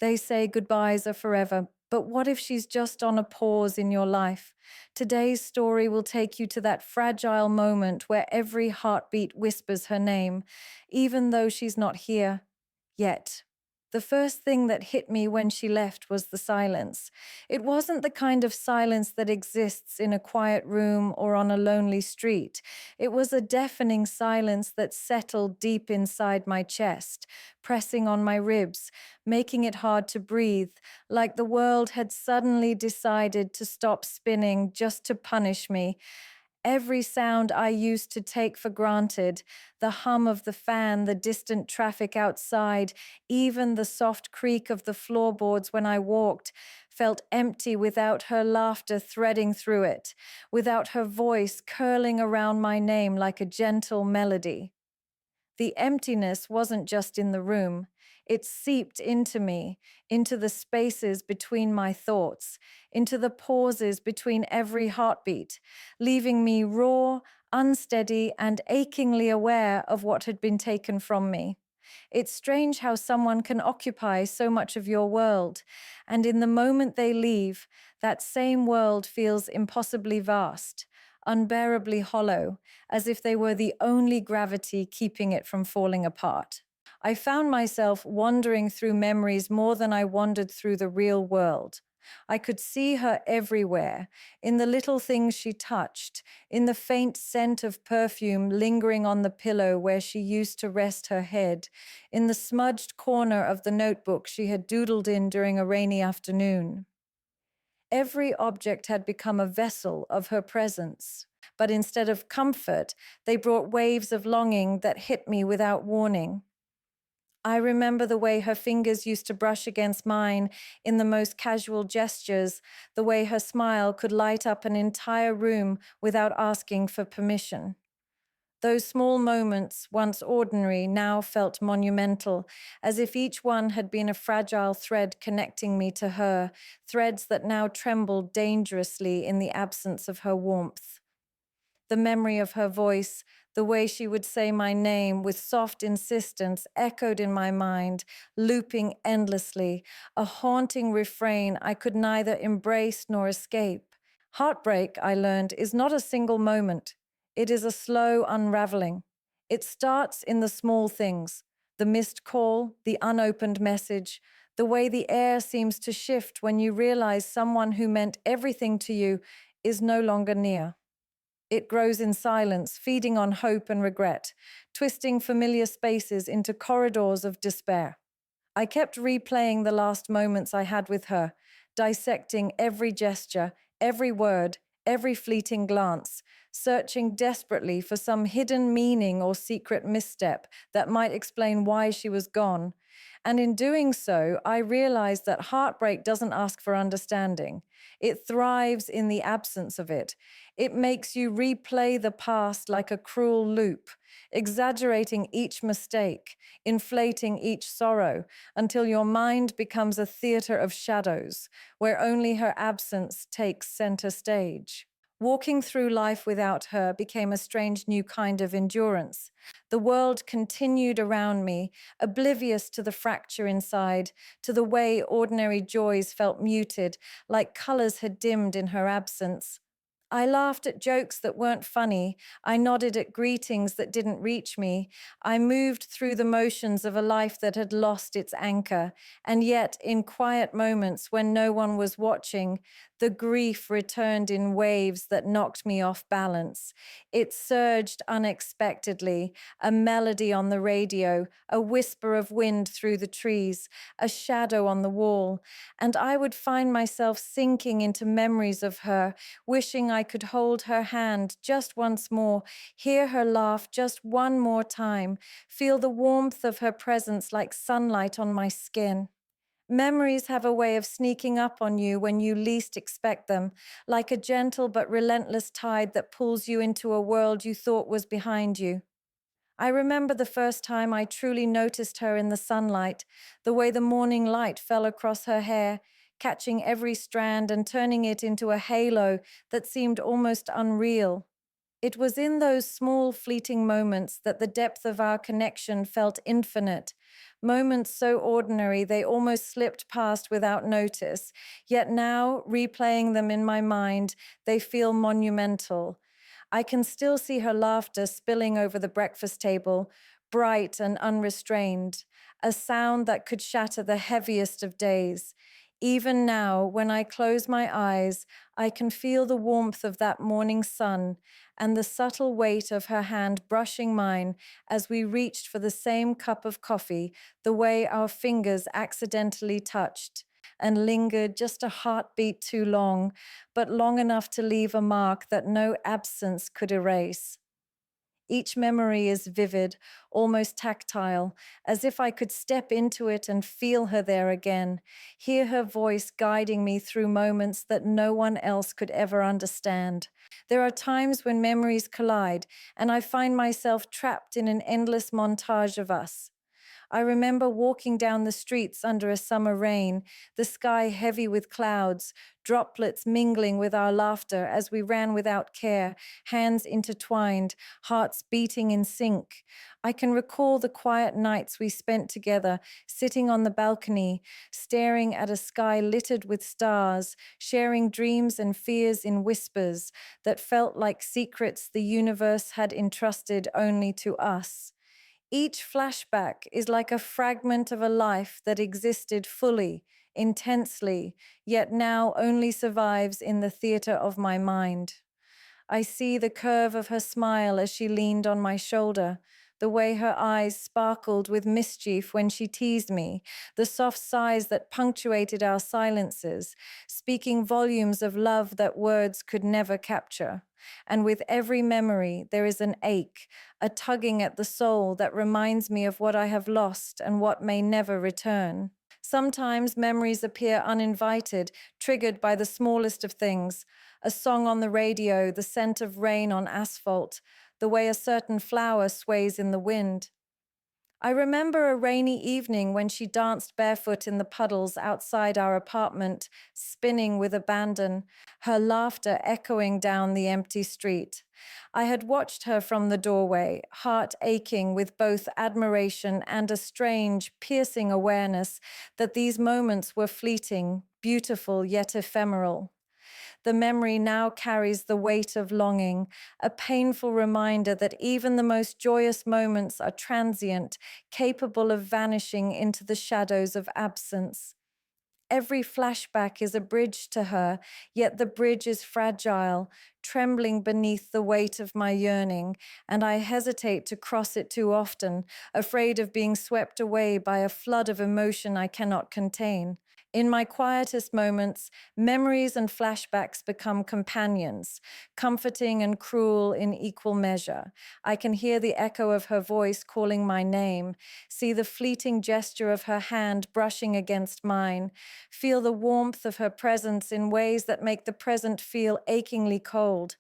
They say goodbyes are forever, but what if she's just on a pause in your life? Today's story will take you to that fragile moment where every heartbeat whispers her name, even though she's not here yet. The first thing that hit me when she left was the silence. It wasn't the kind of silence that exists in a quiet room or on a lonely street. It was a deafening silence that settled deep inside my chest, pressing on my ribs, making it hard to breathe, like the world had suddenly decided to stop spinning just to punish me. Every sound I used to take for granted, the hum of the fan, the distant traffic outside, even the soft creak of the floorboards when I walked, felt empty without her laughter threading through it, without her voice curling around my name like a gentle melody. The emptiness wasn't just in the room. It seeped into me, into the spaces between my thoughts, into the pauses between every heartbeat, leaving me raw, unsteady, and achingly aware of what had been taken from me. It's strange how someone can occupy so much of your world, and in the moment they leave, that same world feels impossibly vast, unbearably hollow, as if they were the only gravity keeping it from falling apart. I found myself wandering through memories more than I wandered through the real world. I could see her everywhere, in the little things she touched, in the faint scent of perfume lingering on the pillow where she used to rest her head, in the smudged corner of the notebook she had doodled in during a rainy afternoon. Every object had become a vessel of her presence, but instead of comfort, they brought waves of longing that hit me without warning. I remember the way her fingers used to brush against mine in the most casual gestures, the way her smile could light up an entire room without asking for permission. Those small moments, once ordinary, now felt monumental, as if each one had been a fragile thread connecting me to her, threads that now trembled dangerously in the absence of her warmth. The memory of her voice, the way she would say my name with soft insistence, echoed in my mind, looping endlessly, a haunting refrain I could neither embrace nor escape. Heartbreak, I learned, is not a single moment. It is a slow unraveling. It starts in the small things, the missed call, the unopened message, the way the air seems to shift when you realize someone who meant everything to you is no longer near. It grows in silence, feeding on hope and regret, twisting familiar spaces into corridors of despair. I kept replaying the last moments I had with her, dissecting every gesture, every word, every fleeting glance, searching desperately for some hidden meaning or secret misstep that might explain why she was gone. And in doing so, I realized that heartbreak doesn't ask for understanding. It thrives in the absence of it. It makes you replay the past like a cruel loop, exaggerating each mistake, inflating each sorrow, until your mind becomes a theater of shadows, where only her absence takes center stage. Walking through life without her became a strange new kind of endurance. The world continued around me, oblivious to the fracture inside, to the way ordinary joys felt muted, like colors had dimmed in her absence. I laughed at jokes that weren't funny. I nodded at greetings that didn't reach me. I moved through the motions of a life that had lost its anchor. And yet, in quiet moments when no one was watching, the grief returned in waves that knocked me off balance. It surged unexpectedly, a melody on the radio, a whisper of wind through the trees, a shadow on the wall, and I would find myself sinking into memories of her, wishing I could hold her hand just once more, hear her laugh just one more time, feel the warmth of her presence like sunlight on my skin. Memories have a way of sneaking up on you when you least expect them, like a gentle but relentless tide that pulls you into a world you thought was behind you. I remember the first time I truly noticed her in the sunlight, the way the morning light fell across her hair, catching every strand and turning it into a halo that seemed almost unreal. It was in those small, fleeting moments that the depth of our connection felt infinite, Moments so ordinary they almost slipped past without notice, yet now, replaying them in my mind, they feel monumental. I can still see her laughter spilling over the breakfast table, bright and unrestrained, a sound that could shatter the heaviest of days. Even now, when I close my eyes, I can feel the warmth of that morning sun and the subtle weight of her hand brushing mine as we reached for the same cup of coffee, the way our fingers accidentally touched and lingered just a heartbeat too long, but long enough to leave a mark that no absence could erase. Each memory is vivid, almost tactile, as if I could step into it and feel her there again, hear her voice guiding me through moments that no one else could ever understand. There are times when memories collide, and I find myself trapped in an endless montage of us. I remember walking down the streets under a summer rain, the sky heavy with clouds, droplets mingling with our laughter as we ran without care, hands intertwined, hearts beating in sync. I can recall the quiet nights we spent together, sitting on the balcony, staring at a sky littered with stars, sharing dreams and fears in whispers that felt like secrets the universe had entrusted only to us. Each flashback is like a fragment of a life that existed fully, intensely, yet now only survives in the theater of my mind. I see the curve of her smile as she leaned on my shoulder, the way her eyes sparkled with mischief when she teased me, the soft sighs that punctuated our silences, speaking volumes of love that words could never capture. And with every memory, there is an ache, a tugging at the soul that reminds me of what I have lost and what may never return. Sometimes memories appear uninvited, triggered by the smallest of things, a song on the radio, the scent of rain on asphalt, the way a certain flower sways in the wind. I remember a rainy evening when she danced barefoot in the puddles outside our apartment, spinning with abandon, her laughter echoing down the empty street. I had watched her from the doorway, heart aching with both admiration and a strange, piercing awareness that these moments were fleeting, beautiful yet ephemeral. The memory now carries the weight of longing, a painful reminder that even the most joyous moments are transient, capable of vanishing into the shadows of absence. Every flashback is a bridge to her, yet the bridge is fragile, trembling beneath the weight of my yearning, and I hesitate to cross it too often, afraid of being swept away by a flood of emotion I cannot contain. In my quietest moments, memories and flashbacks become companions, comforting and cruel in equal measure. I can hear the echo of her voice calling my name, see the fleeting gesture of her hand brushing against mine, feel the warmth of her presence in ways that make the present feel achingly cold.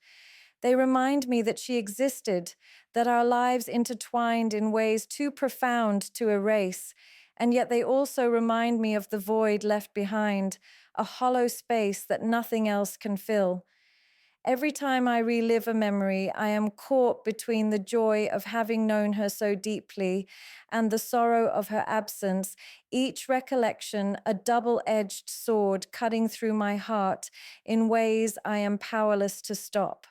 They remind me that she existed, that our lives intertwined in ways too profound to erase, and yet they also remind me of the void left behind, a hollow space that nothing else can fill. Every time I relive a memory, I am caught between the joy of having known her so deeply and the sorrow of her absence, each recollection a double-edged sword cutting through my heart in ways I am powerless to stop.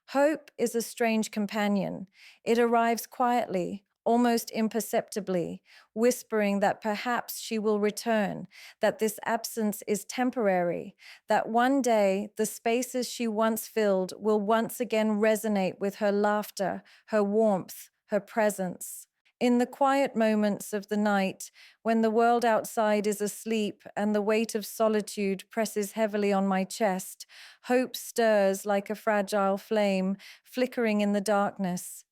Hope is a strange companion. It arrives quietly, almost imperceptibly, whispering that perhaps she will return, that this absence is temporary, that one day the spaces she once filled will once again resonate with her laughter, her warmth, her presence. In the quiet moments of the night, when the world outside is asleep and the weight of solitude presses heavily on my chest, hope stirs like a fragile flame, flickering in the darkness.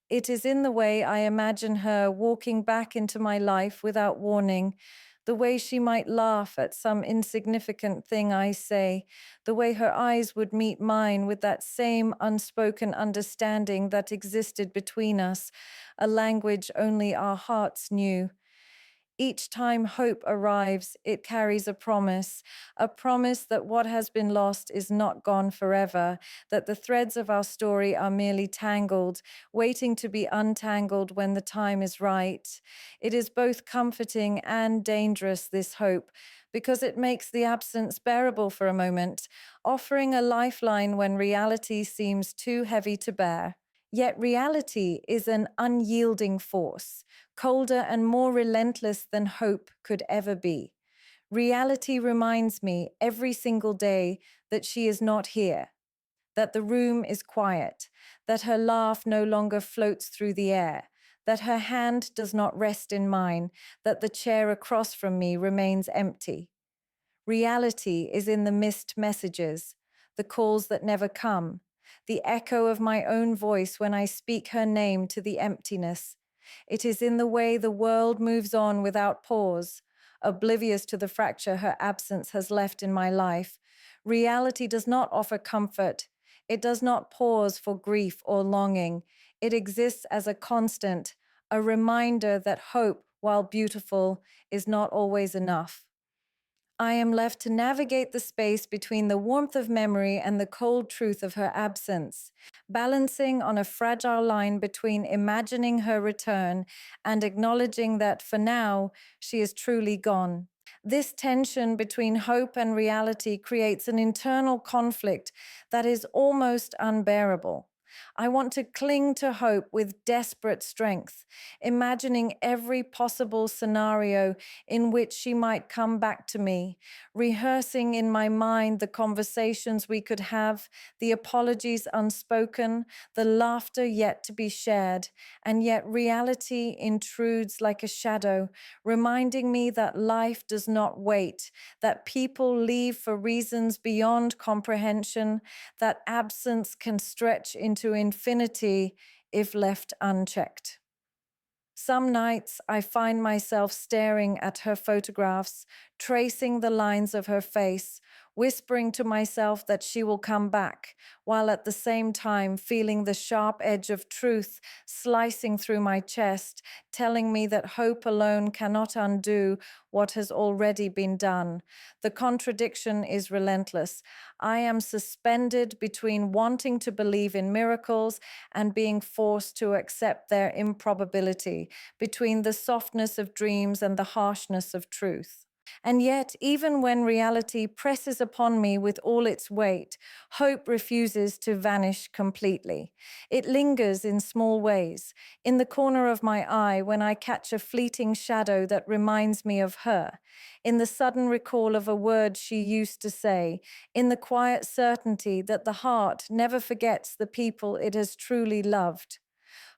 It is in the way I imagine her walking back into my life without warning, the way she might laugh at some insignificant thing I say, the way her eyes would meet mine with that same unspoken understanding that existed between us, a language only our hearts knew. Each time hope arrives, it carries a promise that what has been lost is not gone forever, that the threads of our story are merely tangled, waiting to be untangled when the time is right. It is both comforting and dangerous, this hope, because it makes the absence bearable for a moment, offering a lifeline when reality seems too heavy to bear. Yet reality is an unyielding force, colder and more relentless than hope could ever be. Reality reminds me every single day that she is not here, that the room is quiet, that her laugh no longer floats through the air, that her hand does not rest in mine, that the chair across from me remains empty. Reality is in the missed messages, the calls that never come, the echo of my own voice when I speak her name to the emptiness. It is in the way the world moves on without pause, oblivious to the fracture her absence has left in my life. Reality does not offer comfort. It does not pause for grief or longing. It exists as a constant, a reminder that hope, while beautiful, is not always enough. I am left to navigate the space between the warmth of memory and the cold truth of her absence, balancing on a fragile line between imagining her return and acknowledging that for now she is truly gone. This tension between hope and reality creates an internal conflict that is almost unbearable. I want to cling to hope with desperate strength, imagining every possible scenario in which she might come back to me, rehearsing in my mind the conversations we could have, the apologies unspoken, the laughter yet to be shared. And yet reality intrudes like a shadow, reminding me that life does not wait, that people leave for reasons beyond comprehension, that absence can stretch into infinity if left unchecked. Some nights I find myself staring at her photographs, tracing the lines of her face, whispering to myself that she will come back, while at the same time feeling the sharp edge of truth slicing through my chest, telling me that hope alone cannot undo what has already been done. The contradiction is relentless. I am suspended between wanting to believe in miracles and being forced to accept their improbability, between the softness of dreams and the harshness of truth. And yet, even when reality presses upon me with all its weight, hope refuses to vanish completely. It lingers in small ways, in the corner of my eye when I catch a fleeting shadow that reminds me of her, in the sudden recall of a word she used to say, in the quiet certainty that the heart never forgets the people it has truly loved.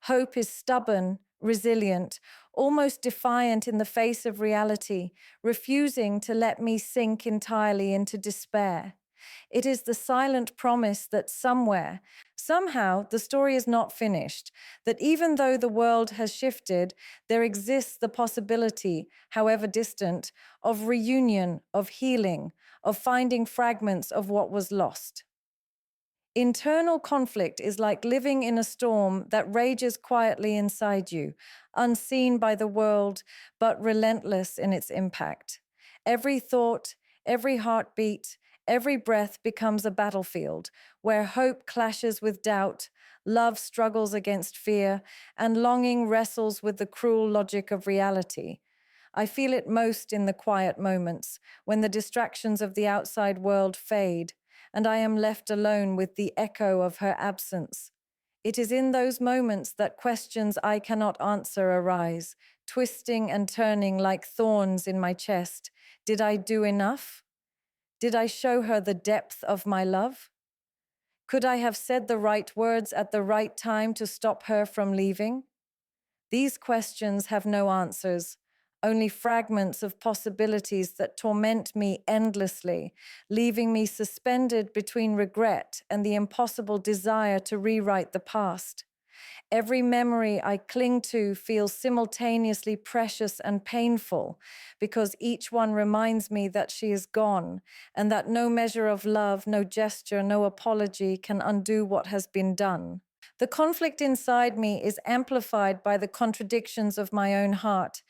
Hope is stubborn, resilient, almost defiant in the face of reality, refusing to let me sink entirely into despair. It is the silent promise that somewhere, somehow, the story is not finished, that even though the world has shifted, there exists the possibility, however distant, of reunion, of healing, of finding fragments of what was lost. Internal conflict is like living in a storm that rages quietly inside you, unseen by the world, but relentless in its impact. Every thought, every heartbeat, every breath becomes a battlefield where hope clashes with doubt, love struggles against fear, and longing wrestles with the cruel logic of reality. I feel it most in the quiet moments, when the distractions of the outside world fade, and I am left alone with the echo of her absence. It is in those moments that questions I cannot answer arise, twisting and turning like thorns in my chest. Did I do enough? Did I show her the depth of my love? Could I have said the right words at the right time to stop her from leaving? These questions have no answers, only fragments of possibilities that torment me endlessly, leaving me suspended between regret and the impossible desire to rewrite the past. Every memory I cling to feels simultaneously precious and painful, because each one reminds me that she is gone, and that no measure of love, no gesture, no apology can undo what has been done. The conflict inside me is amplified by the contradictions of my own heart.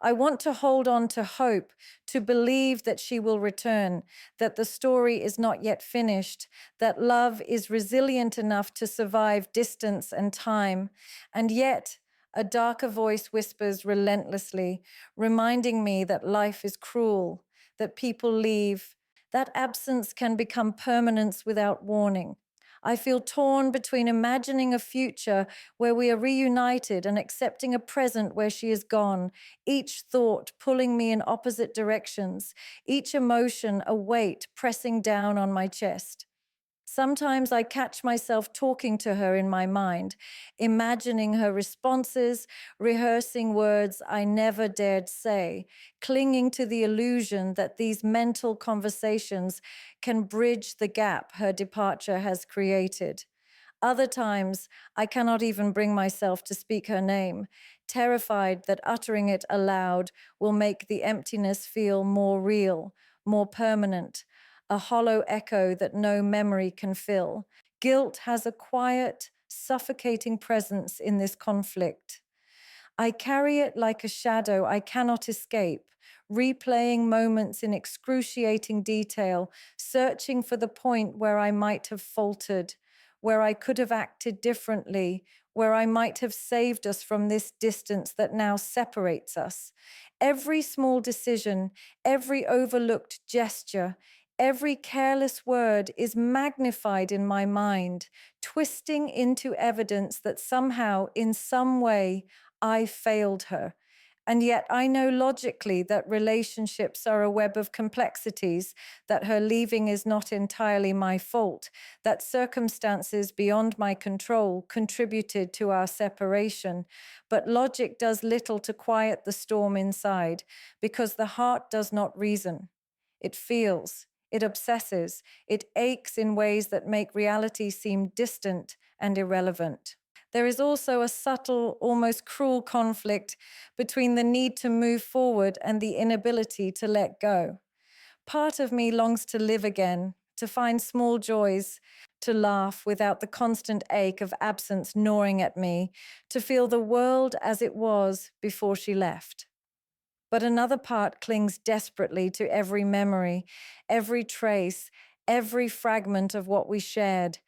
I want to hold on to hope, to believe that she will return, that the story is not yet finished, that love is resilient enough to survive distance and time. And yet, a darker voice whispers relentlessly, reminding me that life is cruel, that people leave, that absence can become permanence without warning. I feel torn between imagining a future where we are reunited and accepting a present where she is gone, each thought pulling me in opposite directions, each emotion a weight pressing down on my chest. Sometimes I catch myself talking to her in my mind, imagining her responses, rehearsing words I never dared say, clinging to the illusion that these mental conversations can bridge the gap her departure has created. Other times, I cannot even bring myself to speak her name, terrified that uttering it aloud will make the emptiness feel more real, more permanent, a hollow echo that no memory can fill. Guilt has a quiet, suffocating presence in this conflict. I carry it like a shadow I cannot escape, replaying moments in excruciating detail, searching for the point where I might have faltered, where I could have acted differently, where I might have saved us from this distance that now separates us. Every small decision, every overlooked gesture, every careless word is magnified in my mind, twisting into evidence that somehow, in some way, I failed her. And yet I know logically that relationships are a web of complexities, that her leaving is not entirely my fault, that circumstances beyond my control contributed to our separation. But logic does little to quiet the storm inside, because the heart does not reason. It feels, it obsesses, it aches in ways that make reality seem distant and irrelevant. There is also a subtle, almost cruel conflict between the need to move forward and the inability to let go. Part of me longs to live again, to find small joys, to laugh without the constant ache of absence gnawing at me, to feel the world as it was before she left. But another part clings desperately to every memory, every trace, every fragment of what we shared,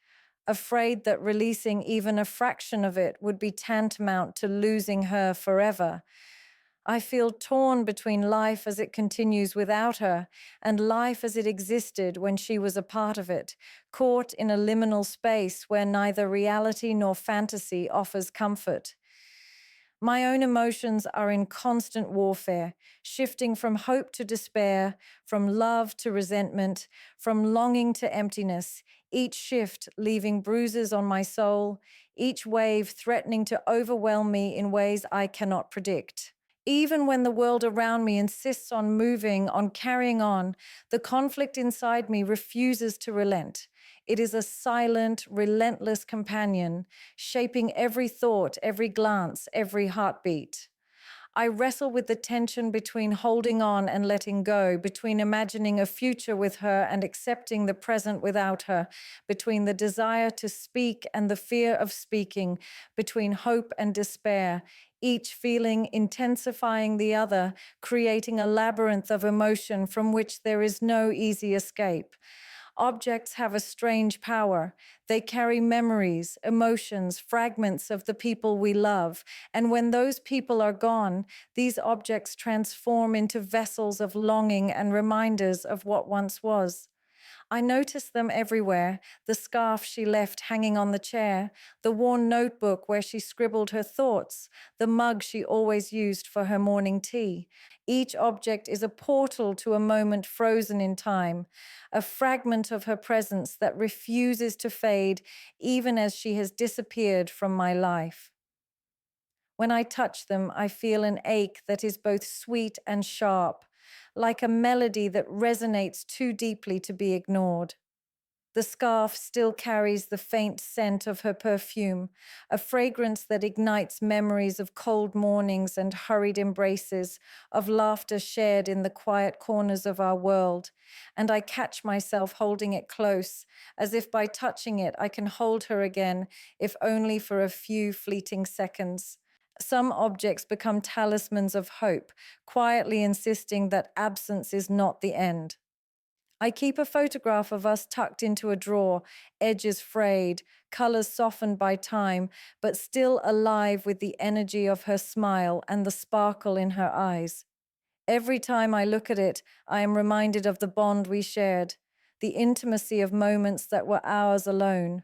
afraid that releasing even a fraction of it would be tantamount to losing her forever. I feel torn between life as it continues without her and life as it existed when she was a part of it, caught in a liminal space where neither reality nor fantasy offers comfort. My own emotions are in constant warfare, shifting from hope to despair, from love to resentment, from longing to emptiness, each shift leaving bruises on my soul, each wave threatening to overwhelm me in ways I cannot predict. Even when the world around me insists on moving, on carrying on, the conflict inside me refuses to relent. It is a silent, relentless companion, shaping every thought, every glance, every heartbeat. I wrestle with the tension between holding on and letting go, between imagining a future with her and accepting the present without her, between the desire to speak and the fear of speaking, between hope and despair, each feeling intensifying the other, creating a labyrinth of emotion from which there is no easy escape. Objects have a strange power. They carry memories, emotions, fragments of the people we love. And when those people are gone, these objects transform into vessels of longing and reminders of what once was. I notice them everywhere: the scarf she left hanging on the chair, the worn notebook where she scribbled her thoughts, the mug she always used for her morning tea. Each object is a portal to a moment frozen in time, a fragment of her presence that refuses to fade even as she has disappeared from my life. When I touch them, I feel an ache that is both sweet and sharp, like a melody that resonates too deeply to be ignored. The scarf still carries the faint scent of her perfume, a fragrance that ignites memories of cold mornings and hurried embraces, of laughter shared in the quiet corners of our world. And I catch myself holding it close, as if by touching it I can hold her again, if only for a few fleeting seconds. Some objects become talismans of hope, quietly insisting that absence is not the end. I keep a photograph of us tucked into a drawer, edges frayed, colors softened by time, but still alive with the energy of her smile and the sparkle in her eyes. Every time I look at it, I am reminded of the bond we shared, the intimacy of moments that were ours alone.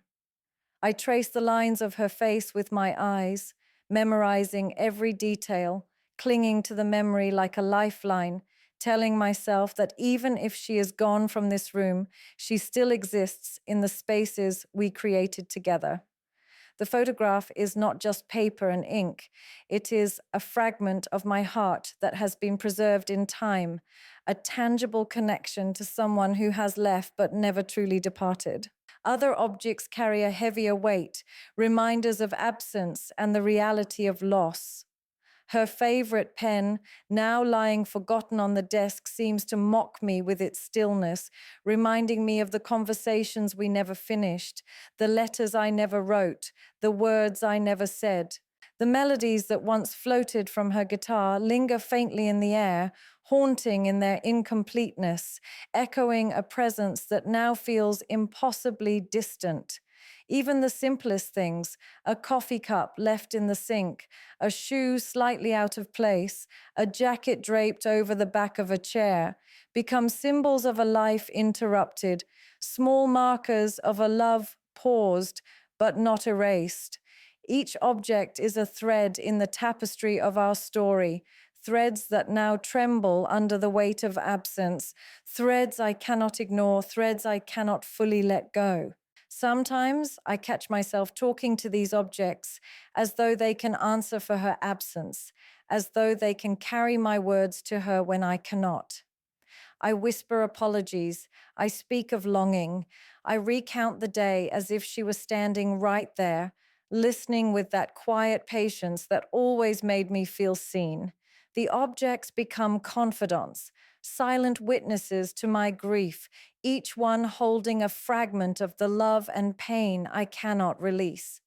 I trace the lines of her face with my eyes, memorizing every detail, clinging to the memory like a lifeline, telling myself that even if she is gone from this room, she still exists in the spaces we created together. The photograph is not just paper and ink, it is a fragment of my heart that has been preserved in time, a tangible connection to someone who has left but never truly departed. Other objects carry a heavier weight, reminders of absence and the reality of loss. Her favorite pen, now lying forgotten on the desk, seems to mock me with its stillness, reminding me of the conversations we never finished, the letters I never wrote, the words I never said. The melodies that once floated from her guitar linger faintly in the air, haunting in their incompleteness, echoing a presence that now feels impossibly distant. Even the simplest things, a coffee cup left in the sink, a shoe slightly out of place, a jacket draped over the back of a chair, become symbols of a life interrupted, small markers of a love paused but not erased. Each object is a thread in the tapestry of our story, threads that now tremble under the weight of absence, threads I cannot ignore, threads I cannot fully let go. Sometimes I catch myself talking to these objects as though they can answer for her absence, as though they can carry my words to her when I cannot. I whisper apologies. I speak of longing. I recount the day as if she was standing right there, listening with that quiet patience that always made me feel seen. The objects become confidants, silent witnesses to my grief, each one holding a fragment of the love and pain I cannot release.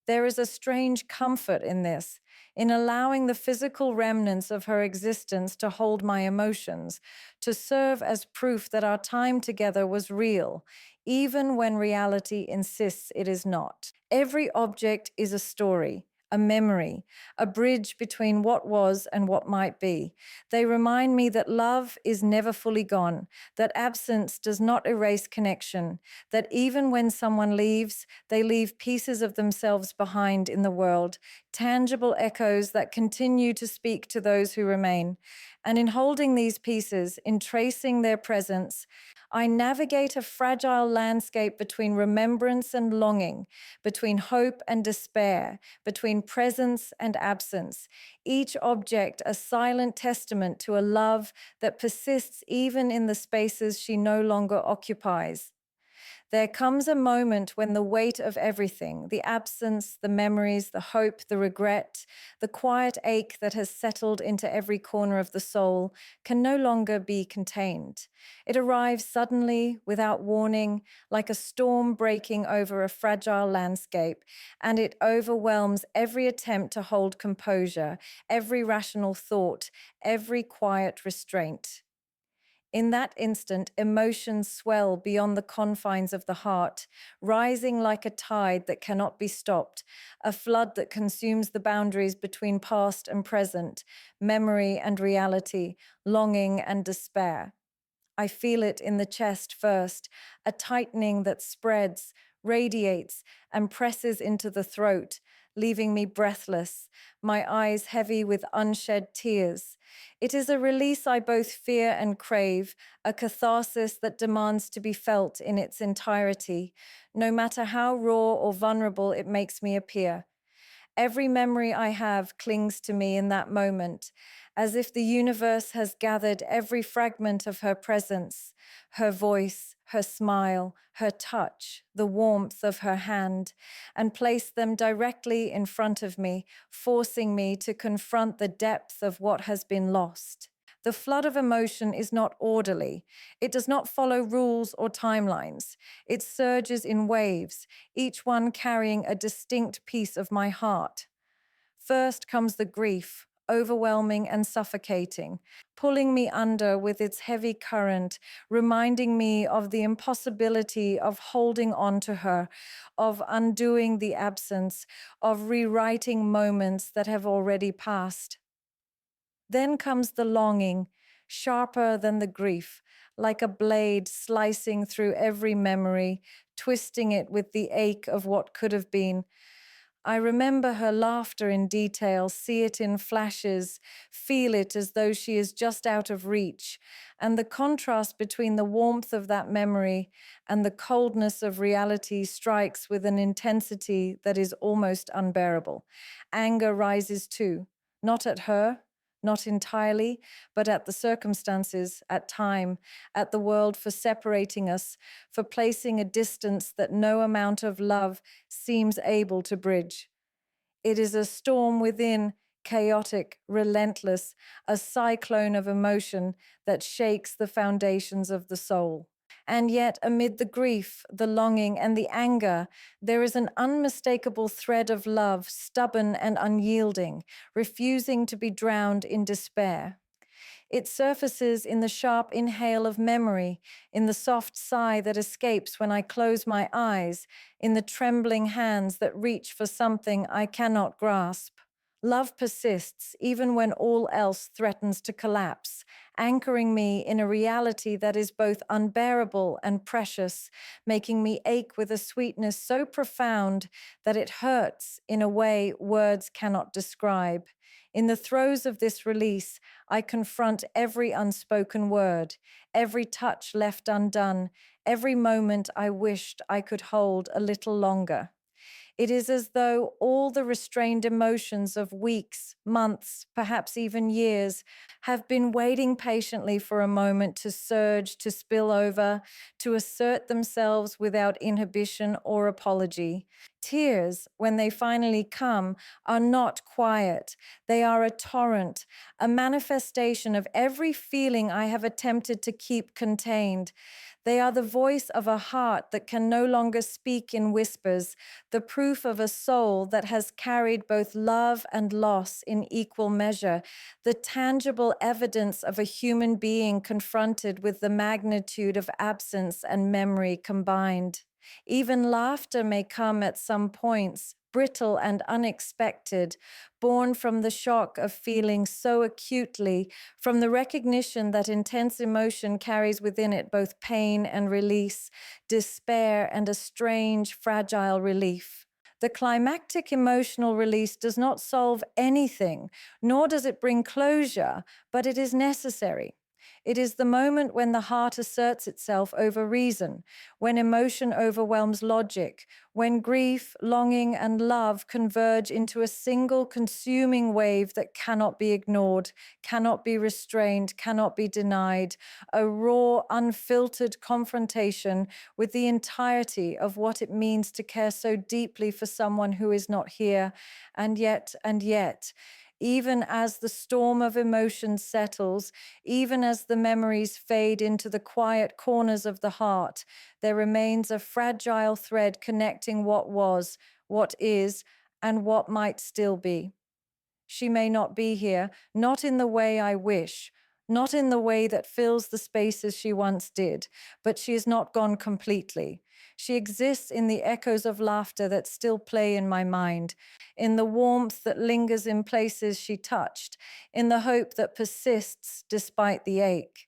There is a strange comfort in this, in allowing the physical remnants of her existence to hold my emotions, to serve as proof that our time together was real, even when reality insists it is not. Every object is a story, a memory, a bridge between what was and what might be. They remind me that love is never fully gone, that absence does not erase connection, that even when someone leaves, they leave pieces of themselves behind in the world, tangible echoes that continue to speak to those who remain. And in holding these pieces, in tracing their presence, I navigate a fragile landscape between remembrance and longing, between hope and despair, between presence and absence, each object a silent testament to a love that persists even in the spaces she no longer occupies. There comes a moment when the weight of everything, the absence, the memories, the hope, the regret, the quiet ache that has settled into every corner of the soul, can no longer be contained. It arrives suddenly, without warning, like a storm breaking over a fragile landscape, and it overwhelms every attempt to hold composure, every rational thought, every quiet restraint. In that instant, emotions swell beyond the confines of the heart, rising like a tide that cannot be stopped, a flood that consumes the boundaries between past and present, memory and reality, longing and despair. I feel it in the chest first, a tightening that spreads, radiates, and presses into the throat, leaving me breathless, my eyes heavy with unshed tears. It is a release I both fear and crave, a catharsis that demands to be felt in its entirety, no matter how raw or vulnerable it makes me appear. Every memory I have clings to me in that moment, as if the universe has gathered every fragment of her presence, her voice, her smile, her touch, the warmth of her hand, and placed them directly in front of me, forcing me to confront the depth of what has been lost. The flood of emotion is not orderly. It does not follow rules or timelines. It surges in waves, each one carrying a distinct piece of my heart. First comes the grief, overwhelming and suffocating, pulling me under with its heavy current, reminding me of the impossibility of holding on to her, of undoing the absence, of rewriting moments that have already passed. Then comes the longing, sharper than the grief, like a blade slicing through every memory, twisting it with the ache of what could have been. I remember her laughter in detail, see it in flashes, feel it as though she is just out of reach. And the contrast between the warmth of that memory and the coldness of reality strikes with an intensity that is almost unbearable. Anger rises too, not at her, not entirely, but at the circumstances, at time, at the world for separating us, for placing a distance that no amount of love seems able to bridge. It is a storm within, chaotic, relentless, a cyclone of emotion that shakes the foundations of the soul. And yet, amid the grief, the longing, and the anger, there is an unmistakable thread of love, stubborn and unyielding, refusing to be drowned in despair. It surfaces in the sharp inhale of memory, in the soft sigh that escapes when I close my eyes, in the trembling hands that reach for something I cannot grasp. Love persists even when all else threatens to collapse, anchoring me in a reality that is both unbearable and precious, making me ache with a sweetness so profound that it hurts in a way words cannot describe. In the throes of this release, I confront every unspoken word, every touch left undone, every moment I wished I could hold a little longer. It is as though all the restrained emotions of weeks, months, perhaps even years, have been waiting patiently for a moment to surge, to spill over, to assert themselves without inhibition or apology. Tears, when they finally come, are not quiet. They are a torrent, a manifestation of every feeling I have attempted to keep contained. They are the voice of a heart that can no longer speak in whispers, the proof of a soul that has carried both love and loss in equal measure, the tangible evidence of a human being confronted with the magnitude of absence and memory combined. Even laughter may come at some points, brittle and unexpected, born from the shock of feeling so acutely, from the recognition that intense emotion carries within it both pain and release, despair and a strange, fragile relief. The climactic emotional release does not solve anything, nor does it bring closure, but it is necessary. It is the moment when the heart asserts itself over reason, when emotion overwhelms logic, when grief, longing, and love converge into a single consuming wave that cannot be ignored, cannot be restrained, cannot be denied, a raw, unfiltered confrontation with the entirety of what it means to care so deeply for someone who is not here, and yet, even as the storm of emotion settles, even as the memories fade into the quiet corners of the heart, there remains a fragile thread connecting what was, what is, and what might still be. She may not be here, not in the way I wish, not in the way that fills the spaces she once did, but she is not gone completely. She exists in the echoes of laughter that still play in my mind, in the warmth that lingers in places she touched, in the hope that persists despite the ache.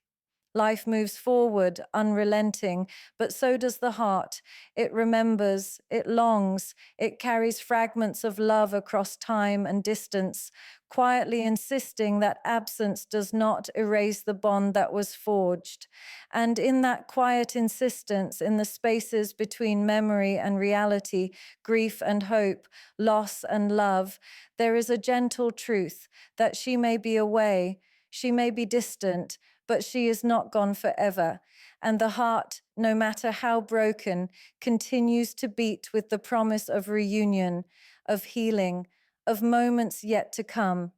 Life moves forward, unrelenting, but so does the heart. It remembers, it longs, it carries fragments of love across time and distance, quietly insisting that absence does not erase the bond that was forged. And in that quiet insistence, in the spaces between memory and reality, grief and hope, loss and love, there is a gentle truth that she may be away, she may be distant, but she is not gone forever. And the heart, no matter how broken, continues to beat with the promise of reunion, of healing, of moments yet to come.